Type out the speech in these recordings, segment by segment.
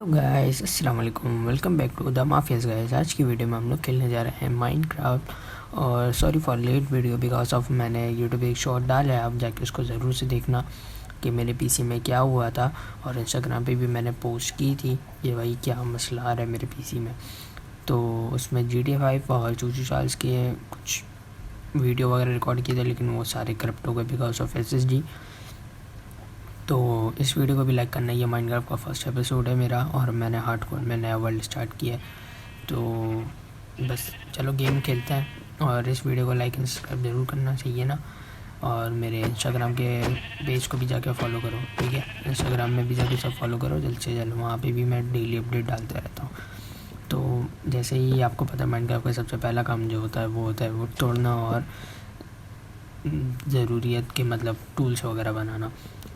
Guys अस्सलाम वालेकुम, welcome back to the mafias. Guys आज की वीडियो में हम लोग खेलने जा रहे हैं माइनक्राफ्ट। और sorry for late video because of मैंने यूट्यूब पे एक शॉर्ट डाला है, आप जाके उसको ज़रूर से देखना कि मेरे पीसी में क्या हुआ था। और इंस्टाग्राम पे भी मैंने पोस्ट की थी कि भाई क्या मसला आ रहा है मेरे पीसी में। तो उसमें GTA 5 और चूचू चार्ल्स के कुछ वीडियो वगैरह रिकॉर्ड किए थे, लेकिन वो सारे करप्ट हो गए बिकॉज ऑफ SSD। तो इस वीडियो को भी लाइक करना। ये माइनक्राफ्ट का फर्स्ट एपिसोड है मेरा और मैंने हार्डकोर में नया वर्ल्ड स्टार्ट किया है। तो बस चलो गेम खेलते हैं। और इस वीडियो को लाइक एंड सब्सक्राइब ज़रूर करना चाहिए ना। और मेरे इंस्टाग्राम के पेज को भी जाके फॉलो करो, ठीक है। इंस्टाग्राम में भी जाके सब फॉलो करो जल्द से जल्द, वहाँ पे भी मैं डेली अपडेट डालता रहता हूँ। तो जैसे ही आपको पता है माइनक्राफ्ट का सबसे पहला काम जो होता है वो तोड़ना और ज़रूरियत के मतलब टूल्स वगैरह बनाना।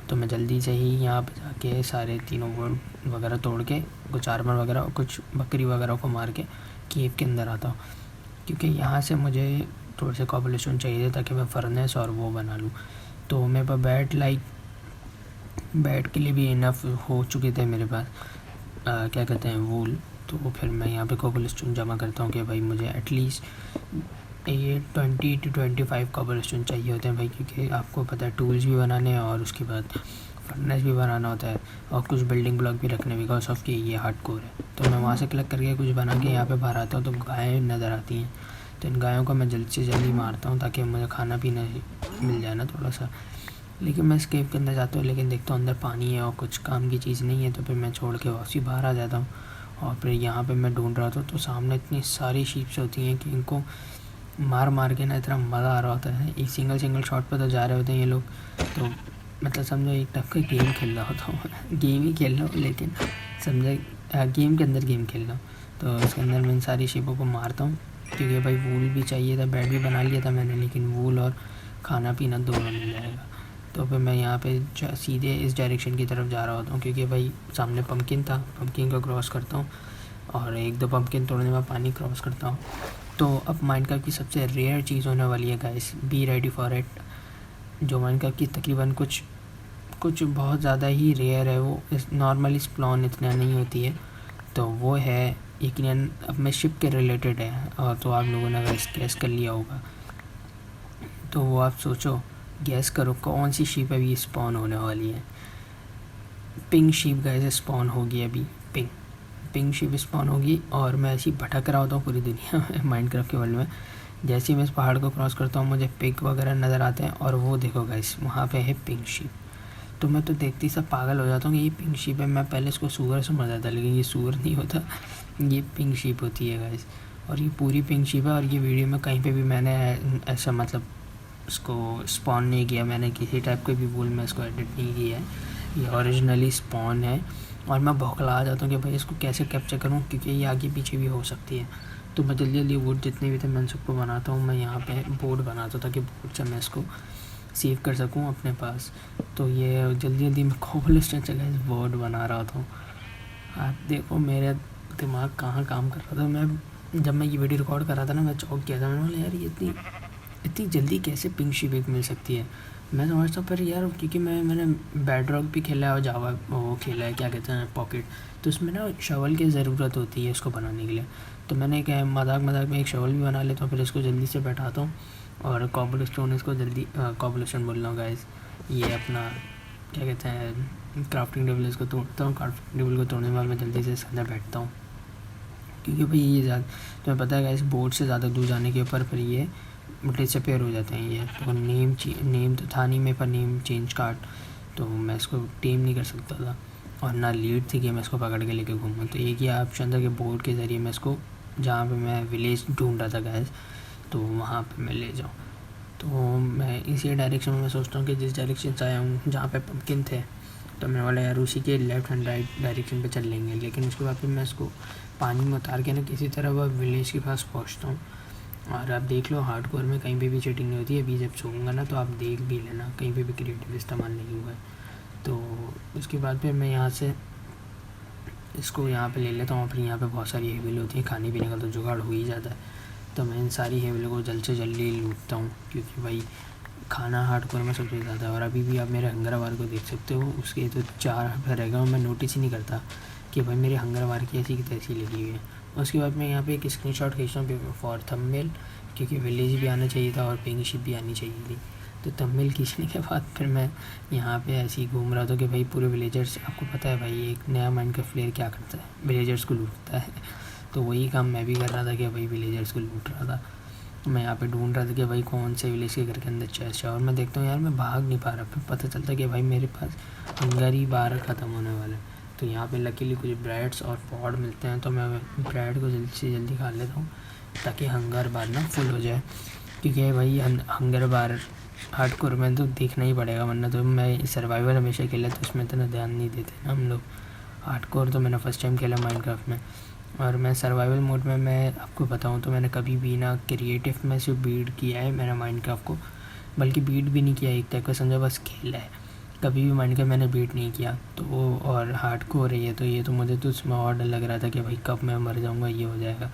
तो मैं जल्दी से ही यहाँ पे जाके सारे तीनों वुड वगैरह तोड़ के कुछ आर्मर वगैरह और कुछ बकरी वगैरह को मार के केव के अंदर आता हूँ, क्योंकि यहाँ से मुझे थोड़े से कॉपलेशन चाहिए ताकि मैं फर्नेस और वो बना लूँ। तो मेरे पास बैट के लिए भी इनफ हो चुके थे मेरे पास क्या कहते हैं वूल। तो फिर मैं यहाँ पे कॉपलेशन जमा करता हूँ कि भाई मुझे एटलीस्ट ये 20 to 25 कॉबलस्टोन चाहिए होते हैं भाई, क्योंकि आपको पता है टूल्स भी बनाने हैं और उसके बाद फर्नेस भी बनाना होता है और कुछ बिल्डिंग ब्लॉक भी रखने बिकॉज ऑफ कि ये हार्डकोर है। तो मैं वहाँ से कलेक्ट करके कुछ बना के यहाँ पे बाहर आता हूँ तो गायें नज़र आती हैं। तो इन गायों को मैं जल्द से जल्दी मारता हूँ ताकि मुझे खाना पीना मिल जाए ना थोड़ा सा। लेकिन मैं इस केव के अंदर जाता हूँ, लेकिन देखता हूँ अंदर पानी है और कुछ काम की चीज़ नहीं है। तो फिर मैं छोड़ के वापसी बाहर आ जाता हूँ। और फिर यहाँ पे मैं ढूंढ रहा था तो सामने इतनी सारी शीप्स होती हैं कि इनको मार के ना इतना मज़ा आ रहा होता है। एक सिंगल शॉट पे तो जा रहे होते हैं ये लोग। तो मतलब समझो एक टाइप का गेम खेल रहा होता हूँ गेम ही खेल रहा हूँ, लेकिन समझे गेम के अंदर गेम खेल रहा हूँ। तो इसके अंदर मैं इन सारी शिपों को मारता हूँ, क्योंकि भाई वूल भी चाहिए था, बेड भी बना लिया था मैंने, लेकिन वूल और खाना पीना दोनों मिल जाएगा। तो फिर मैं यहाँ पे सीधे इस डायरेक्शन की तरफ जा रहा होता हूँ, क्योंकि भाई सामने पम्पकिन था, पम्पकिन को क्रॉस करता हूँ और एक दो पम्पकिन तोड़ने में पानी क्रॉस करता हूँ। तो अब माइनक्राफ्ट की सबसे रेयर चीज़ होने वाली है guys, be ready for it. जो माइनक्राफ्ट की तकरीबन कुछ बहुत ज़्यादा ही रेयर है, वो इस नॉर्मली स्पॉन इतना नहीं होती है। तो वो है यकीनन अपने शिप के रिलेटेड है, और तो आप लोगों ने गैस कर लिया होगा। तो वो आप सोचो, गैस करो कौन सी शिप अभी स्पॉन होने वाली है। पिंक शिप गाइस स्पॉन होगी अभी, पिंक शिप स्पॉन होगी। और मैं ऐसी भटक रहा होता हूँ पूरी दुनिया में माइनक्राफ्ट के वर्ल्ड में। जैसे ही मैं इस पहाड़ को क्रॉस करता हूँ मुझे पिग वगैरह नज़र आते हैं, और वो देखो गाइस वहाँ पे है पिंक शिप। तो मैं तो देखते ही सब पागल हो जाता हूँ कि ये पिंक शिप है। मैं पहले इसको सूअर समझ आता था, लेकिन ये सूअर नहीं होता, ये पिंक शिप होती है गाइस। और ये पूरी पिंक शिप है। और ये वीडियो में कहीं पर भी मैंने ऐसा मतलब इसको स्पॉन नहीं किया, मैंने किसी टाइप के भी वूल में इसको एडिट नहीं किया है, ये ओरिजिनली स्पॉन है। और मैं बौखला आ जाता हूँ कि भाई इसको कैसे कैप्चर करूँ, क्योंकि ये आगे पीछे भी हो सकती है। तो मैं जल्दी वुड जितने भी थे मैं सबको बनाता हूँ। मैं यहाँ पे बोर्ड बनाता हूँ ताकि बोर्ड से मैं इसको सेव कर सकूँ अपने पास। तो ये जल्दी मैं कोबलस्टोन जगह इस बोर्ड बना रहा था। आप देखो मेरा दिमाग कहाँ काम कर रहा था। मैं जब मैं ये वीडियो रिकॉर्ड कर रहा था ना, मैं चौंक गया था। मैंने बोला यार ये इतनी जल्दी कैसे पिंक शिप मिल सकती है। मैं समझता हूँ पर यार, क्योंकि मैंने बेडरॉक भी खेला है और जावा वो खेला है क्या कहते हैं पॉकेट, तो उसमें ना शवल की ज़रूरत होती है इसको बनाने के लिए। तो मैंने क्या मजाक में एक शवल भी बना लेता हूँ, फिर इसको जल्दी से बैठाता हूँ और कॉबलस्टोन इसको जल्दी कॉबलस्टोन बोल रहा हूँ गाइस, ये अपना क्या कहते हैं क्राफ्टिंग टेबल, इसको तोड़ता हूँ। क्राफ्टिंग टेबल को तोड़ने के बाद मैं जल्दी से इसके अंदर बैठता हूँ, क्योंकि भाई ये ज़्यादा तुम्हें पता है गाइस बोर्ड से ज़्यादा दूर जाने के ऊपर फिर ये डिसअपेयर हो जाते हैं ये। तो नेम तो था नहीं मेरे पर, नेम चेंज कार्ड, तो मैं इसको टेम नहीं कर सकता था और ना लीड थी कि मैं इसको पकड़ के लेके घूमूँ। तो एक ही ऑप्शन था कि बोर्ड के ज़रिए मैं इसको जहाँ पे मैं विलेज ढूंढ रहा था गैस, तो वहाँ पे मैं ले जाऊँ। तो मैं इसी डायरेक्शन में सोचता हूँ कि जिस डायरेक्शन से आया हूँ जहाँ पे पम्पकिन थे, तो मैं वाला यार उसी के लेफ़्ट एंड राइट डायरेक्शन पे चल लेंगे। लेकिन उसके बाद फिर मैं इसको पानी में उतार के ना किसी तरह वह विलेज के पास पहुँचता हूँ। और आप देख लो हार्डकोर में कहीं पे भी चीटिंग नहीं होती है। अभी जब छूँगा ना तो आप देख भी लेना कहीं पे भी क्रिएटिव इस्तेमाल नहीं हुआ है। तो उसके बाद फिर मैं यहाँ से इसको यहाँ पे ले लेता हूँ। फिर यहाँ पे बहुत सारी हेविल होती है, खाने पीने का तो जुगाड़ हो ही जाता है। तो मैं इन सारी हेविल को जल्द से जल्दी लूटता हूँ, क्योंकि भाई खाना हार्डकोर में सबसे ज़्यादा है। और अभी भी आप मेरे हंगर वार को देख सकते हो, उसके तो 4 रहेगा, मैं नोटिस ही नहीं करता कि भाई मेरे हंगर बार की ऐसी की तैसी लगी हुई है। उसके बाद मैं यहाँ पे एक स्क्रीनशॉट खींचता हूँ फॉर थंबनेल, क्योंकि विलेज भी आना चाहिए था और पिंक शिप भी आनी चाहिए थी। तो थंबनेल खींचने के बाद फिर मैं यहाँ पे ऐसे ही घूम रहा था कि भाई पूरे विलेजर्स, आपको पता है भाई एक नया माइनक्राफ्ट प्लेयर क्या करता है, विलेजर्स को लूटता है। तो वही काम मैं भी कर रहा था कि भाई विलेजर्स को लूट रहा था। मैं यहाँ पे ढूंढ रहा था कि भाई कौन से विलेज के घर के अंदर चेस्ट है, और मैं देखता हूँ यार मैं भाग नहीं पा रहा। फिर पता चलता कि भाई मेरे पास हंगर ही बाहर ख़त्म होने वाला है। तो यहाँ पे लकीली कुछ ब्रेड्स और पॉड मिलते हैं, तो मैं ब्रेड को जल्दी से जल्दी खा लेता हूँ ताकि हंगर बार ना फुल हो जाए, क्योंकि भाई हंगर बार हार्डकोर में तो देखना ही पड़ेगा, वरना तो मैं सर्वाइवल हमेशा खेला तो उसमें इतना ध्यान नहीं देते ना हम लोग। हार्डकोर तो मैंने फ़र्स्ट टाइम खेला माइनक्राफ्ट में, और मैं सर्वाइवल मोड में, मैं आपको बताऊं तो मैंने कभी भी ना क्रिएटिव में सिर्फ बीट किया है मैंने माइनक्राफ्ट को, बल्कि बीट भी नहीं किया, एक टाइप का समझो बस खेला है। कभी भी माइनक्राफ्ट मैंने बीट नहीं किया। तो वो और हार्डकोर है ये तो मुझे तो उसमें और डर लग रहा था कि भाई कब मैं मर जाऊँगा, ये हो जाएगा।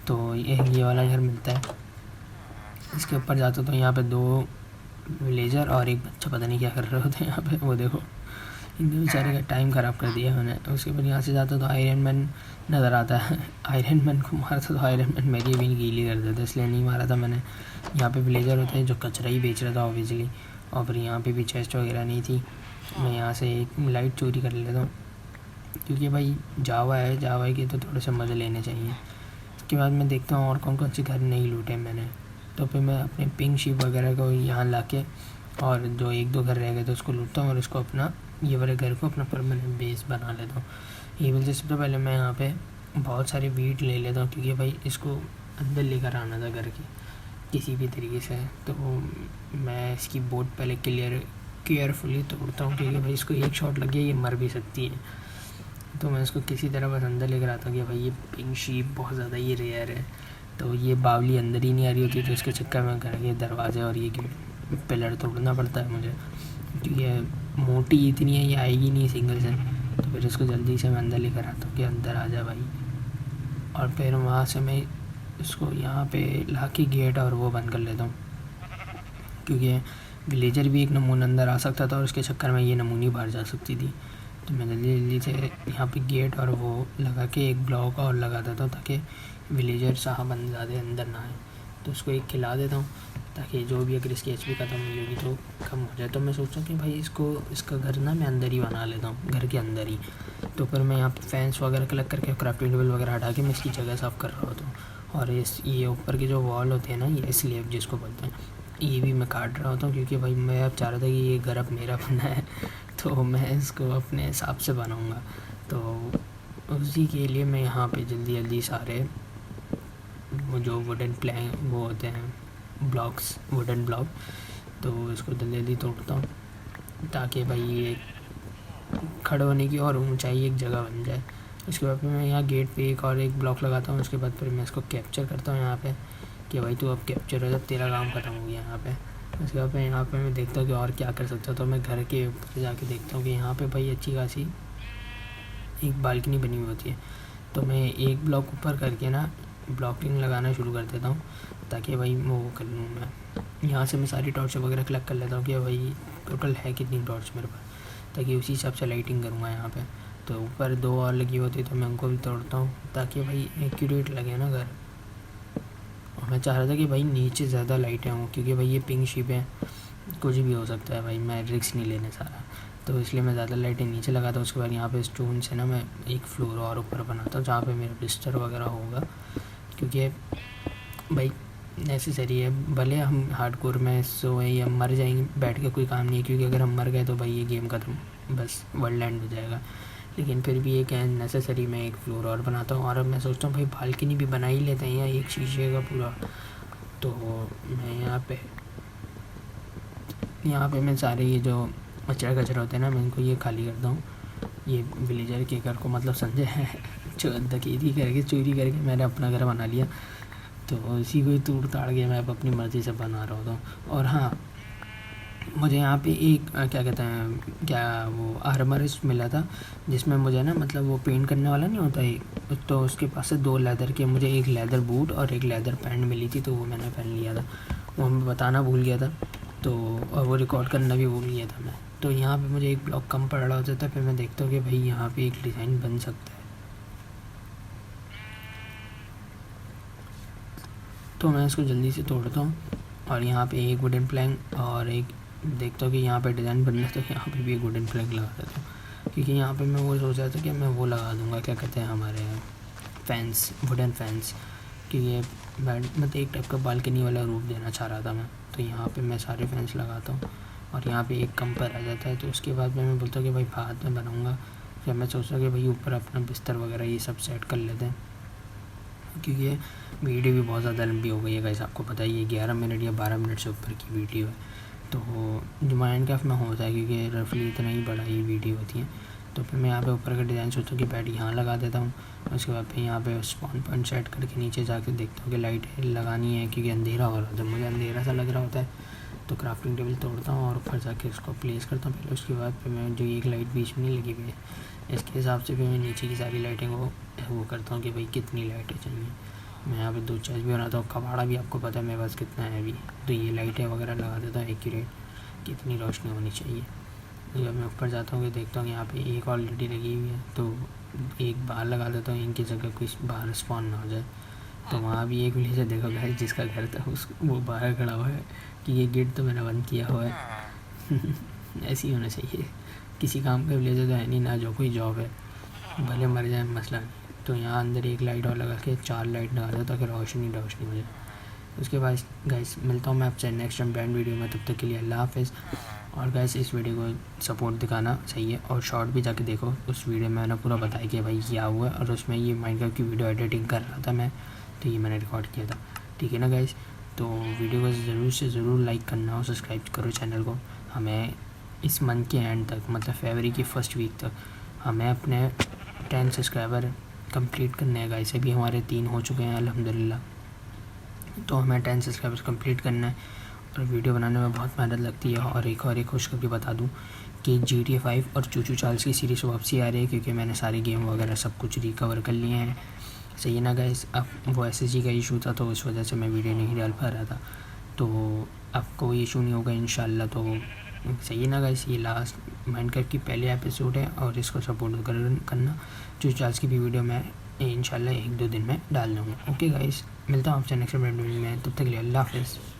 तो ये वाला घर मिलता है, इसके ऊपर जाता तो यहाँ पे 2 विलेजर और एक बच्चा पता नहीं क्या कर रहे होते हैं यहाँ पे, वो देखो इनके बेचारे का टाइम ख़राब कर दिया उन्होंने। उसके बाद यहाँ से जाता तो आयरन मैन नज़र आता है। आयरन मैन को मारता तो आयरन मैन मेरी भी गीली कर देता, इसलिए नहीं मारा था मैंने। यहाँ पे विलेजर होते हैं जो कचरा ही बेच रहा था ऑब्वियसली, और फिर यहाँ पे भी चेस्ट वगैरह नहीं थी। मैं यहाँ से एक लाइट चोरी कर लेता हूँ, क्योंकि भाई जावा के तो थोड़े से मज़े लेने चाहिए। उसके बाद मैं देखता हूँ और कौन कौन से घर नहीं लूटे मैंने। तो फिर मैं अपने पिंक शिप वगैरह को यहाँ ला के, और जो 1-2 घर रह गए तो उसको लूटता हूँ, और इसको अपना ये वाले घर को अपना परमानेंट बेस बना लेता हूँ। ये बोलते सबसे पहले मैं यहाँ पे बहुत सारे वीट ले लेता हूँ, क्योंकि भाई इसको अंदर लेकर आना था घर के किसी भी तरीके से। तो मैं इसकी बोट पहले केयरफुली तोड़ता हूँ, क्योंकि भाई इसको एक शॉट लग गया ये मर भी सकती है। तो मैं इसको किसी तरह बस अंदर लेकर आता हूँ कि भाई ये पिंक शीप बहुत ज़्यादा ही रेयर है, तो ये बावली अंदर ही नहीं आ रही होती, तो इसके चक्कर में घर के दरवाजे और ये पिलर तोड़ना पड़ता है मुझे, क्योंकि ये मोटी इतनी है, ये आएगी नहीं सिंगल से। तो फिर इसको जल्दी से मैं अंदर लेकर आता हूँ कि अंदर आ जा भाई, और फिर वहाँ से मैं इसको यहाँ पे ला के गेट और वो बंद कर लेता हूँ, क्योंकि विलेजर भी एक नमूना अंदर आ सकता था और उसके चक्कर में ये नमूनी बाहर जा सकती थी। तो मैं जल्दी से यहाँ पे गेट और वो लगा के एक ब्लॉक और लगा देता हूँ, ताकि विलेजर साहब ज़्यादा अंदर ना आए। तो उसको एक खिला देता हूँ, ताकि जो भी अगर इसकी HP ख़त्म हुई होगी तो कम हो जाए। तो मैं सोचता हूँ कि भाई इसका घर ना मैं अंदर ही बना लेता हूँ, घर के अंदर ही। तो फिर मैं यहाँ पे फैंस वगैरह कलेक्ट करके क्राफ्टिंग टेबल वगैरह हटा के मैं इसकी जगह साफ़ कर रहा होता हूँ। और ये ऊपर के जो वॉल होते हैं ना, ये स्लैब जिसको बोलते हैं, ये भी मैं काट रहा होता हूँ, क्योंकि भाई मैं अब चाह रहा था कि ये घर अब मेरा बना है, तो मैं इसको अपने हिसाब से बनाऊँगा। तो उसी के लिए मैं यहाँ पे जल्दी सारे वो जो वुडन प्लैंक वो होते हैं ब्लॉक्स, वुडन ब्लॉक, तो इसको जल्दी तोड़ता हूँ, ताकि भाई ये खड़े होने की और ऊंचाई एक जगह बन जाए। उसके बाद फिर मैं यहाँ गेट पे एक ब्लॉक लगाता हूँ। उसके बाद फिर मैं इसको कैप्चर करता हूँ यहाँ पे, कि भाई तू अब कैप्चर हो, जब तेरा काम ख़त्म हो गया यहाँ पे। उसके बाद यहाँ पे मैं देखता हूँ कि और क्या कर सकता हूँ। तो मैं घर के ऊपर जाके देखता हूँ कि यहाँ पे भाई अच्छी खासी एक बालकनी बनी हुई होती है। तो मैं एक ब्लॉक ऊपर करके ना ब्लॉकिंग लगाना शुरू कर देता हूँ, ताकि भाई वो कर लूँ मैं। यहाँ से मैं सारी टॉर्च वगैरह कलेक्ट कर लेता हूँ कि भाई टोटल है कितनी टॉर्च मेरे पास, ताकि उसी हिसाब से लाइटिंग करूँगा यहाँ पे। तो ऊपर 2 और लगी होती तो मैं उनको भी तोड़ता हूँ, ताकि भाई एक्यूरेट लगे ना घर। और मैं चाह रहा था कि भाई नीचे ज़्यादा लाइटें हों, क्योंकि भाई ये पिंक शिप है, कुछ भी हो सकता है भाई, मैं रिस्क नहीं लेने सारा। तो इसलिए मैं ज़्यादा लाइटें नीचे लगाता हूँ। उसके बाद यहाँ पे स्टोन से ना मैं एक फ्लोर और ऊपर बनाता हूँ, जहाँ पे मेरा बिस्तर वगैरह होगा, क्योंकि भाई नेसेसरी है। भले हम हार्डकोर में सोए या मर जाएंगे बैठ के कोई काम नहीं है, क्योंकि अगर हम मर गए तो भाई ये गेम ख़त्म, बस वर्ल्ड एंड हो जाएगा। लेकिन फिर भी एक नेसेसरी मैं एक फ्लोर और बनाता हूँ। और अब मैं सोचता हूँ भाई बालकनी भी बना ही लेते हैं यहाँ, एक शीशे का पूरा। तो मैं यहाँ पे मैं सारे ये जो कचरा होते हैं ना, मैं इनको ये खाली करता हूँ। ये विलेजर के घर को मतलब समझे डकैती करके चोरी करके मैंने अपना घर बना लिया, तो इसी को ही तोड़ ताड़ के मैं अब अपनी मर्ज़ी से बना रहा होता हूँ। और हाँ, मुझे यहाँ पे एक क्या कहते हैं वो आर्मरिस्ट मिला था, जिसमें मुझे ना मतलब वो पेंट करने वाला नहीं होता एक, तो उसके पास से 2 लेदर के, मुझे एक लेदर बूट और एक लेदर पैंट मिली थी, तो वो मैंने पहन लिया था। वो मैं बताना भूल गया था तो और वो रिकॉर्ड करना भी भूल गया था मैं। तो यहाँ पे मुझे एक ब्लॉक कम पड़ रहा होता था, फिर मैं देखता हूँ कि भाई यहाँ पे एक डिज़ाइन बन सकता है। तो मैं इसको जल्दी से तोड़ता हूँ और यहाँ पे एक वुडन प्लैंक और एक देखता हूँ कि यहाँ पे डिज़ाइन बन रहा है, तो यहाँ पे भी एक वुडन प्लैंक लगा देता हूँ। क्योंकि यहाँ पे मैं वो सोच रहा था कि मैं वो लगा दूँगा, क्या कहते हैं, हमारे फैंस, वुडन फैंस, कि ये मतलब एक टाइप का बालकनी वाला रूप देना चाह रहा था मैं। तो यहाँ पे मैं सारे फैंस लगाता हूँ और यहाँ पे एक कम पर आ जाता है। तो उसके बाद मैं बोलता हूँ कि भाई बाद में बनाऊँगा। फिर मैं सोचता हूँ कि भाई ऊपर अपना बिस्तर वगैरह ये सब सेट कर लेते हैं, क्योंकि ये वीडियो भी बहुत ज़्यादा लंबी हो गई है गाइस, आपको पता ही है 11 मिनट या 12 मिनट से ऊपर की वीडियो है। तो जो माइनक्राफ्ट में होता है, क्योंकि रफली इतना ही बड़ा ये वीडियो होती है। तो फिर मैं यहाँ पे ऊपर का डिज़ाइन सोचता हूँ कि बैट यहाँ लगा देता हूँ। उसके बाद फिर यहाँ पे स्पॉन पॉइंट सेट करके नीचे जाके देखता हूँ कि लाइट लगानी है, क्योंकि अंधेरा हो रहा था, मुझे अंधेरा सा लग रहा होता है। तो क्राफ्टिंग टेबल तोड़ता हूँ और ऊपर जाके उसको प्लेस करता हूँ पहले। उसके बाद फिर मैं जो एक लाइट बीच में नहीं लगी हुई है, इसके हिसाब से फिर मैं नीचे की सारी लाइटें वो करता हूँ कि भाई कितनी लाइटें चाहिए। मैं यहाँ पे 2 चेस्ट भी बनाता हूँ, कबाड़ा भी आपको पता है मेरे पास कितना है अभी। तो ये लाइटें वगैरह लगा देता हूँ एक्यूरेट, कितनी रोशनी होनी चाहिए। जब मैं ऊपर जाता हूँ कि देखता हूँ यहाँ पे एक ऑलरेडी लगी हुई है, तो एक बाहर लगा देता हूँ, इनकी जगह कोई बाहर स्पॉन ना हो जाए। तो वहाँ भी एक विलेजर देखो गाइस, जिसका घर था वो बाहर खड़ा हुआ है कि ये गेट तो मैंने बंद किया हुआ है। ऐसे ही होना चाहिए, किसी काम का विलेजर तो है नहीं ना, जो कोई जॉब है, भले मर जाए मसला नहीं। तो यहाँ अंदर एक लाइट और लगा के 4 लाइट लगा दो ताकि रोशनी हो जाए। उसके बाद गाइस मिलता हूँ मैं आपसे नेक्स्ट टाइम ब्रांड वीडियो में, तब तक के लिए अल्लाह हाफ़िज़। और गाइस इस वीडियो को सपोर्ट दिखाना चाहिए, और शॉर्ट भी जाके देखो, उस वीडियो में मैंने पूरा बताया कि भाई क्या हुआ, और उसमें ये माइनक्राफ्ट की वीडियो एडिटिंग कर रहा था मैं, तो ये मैंने रिकॉर्ड किया था। ठीक है ना गाइस, तो वीडियो को ज़रूर से ज़रूर लाइक करना और सब्सक्राइब करो चैनल को। हमें इस मंथ के एंड तक, मतलब फरवरी की फर्स्ट वीक तक, हमें अपने 10 सब्सक्राइबर कंप्लीट करने हैं गाइस। अभी हमारे 3 हो चुके हैं अल्हम्दुलिल्लाह। तो हमें 10 सब्सक्राइबर्स कंप्लीट करना है, और वीडियो बनाने में बहुत मेहनत लगती है। और एक खुशखबरी बता दूं कि GTA 5 और चूचू चार्ल्स की सीरीज़ वापसी आ रही है, क्योंकि मैंने सारे गेम वगैरह सब कुछ रिकवर कर लिए हैं। सही है ना गाइस, अब वो SSG का इशू था, तो उस वजह से मैं वीडियो नहीं डाल पा रहा था। तो अब कोई इशू नहीं होगा इंशाल्लाह। तो सही है ना गाइस, ये लास्ट माइनक्राफ्ट की पहले एपिसोड है, और इसको सपोर्ट करना। चूचू चार्ल्स की भी वीडियो मैं इंशाल्लाह 1-2 दिन में डाल दूँगा। ओके गाइस, मिलता हूँ आपसे नेक्स्ट वीडियो में, तब तक के लिए अल्लाह हाफ़िज़।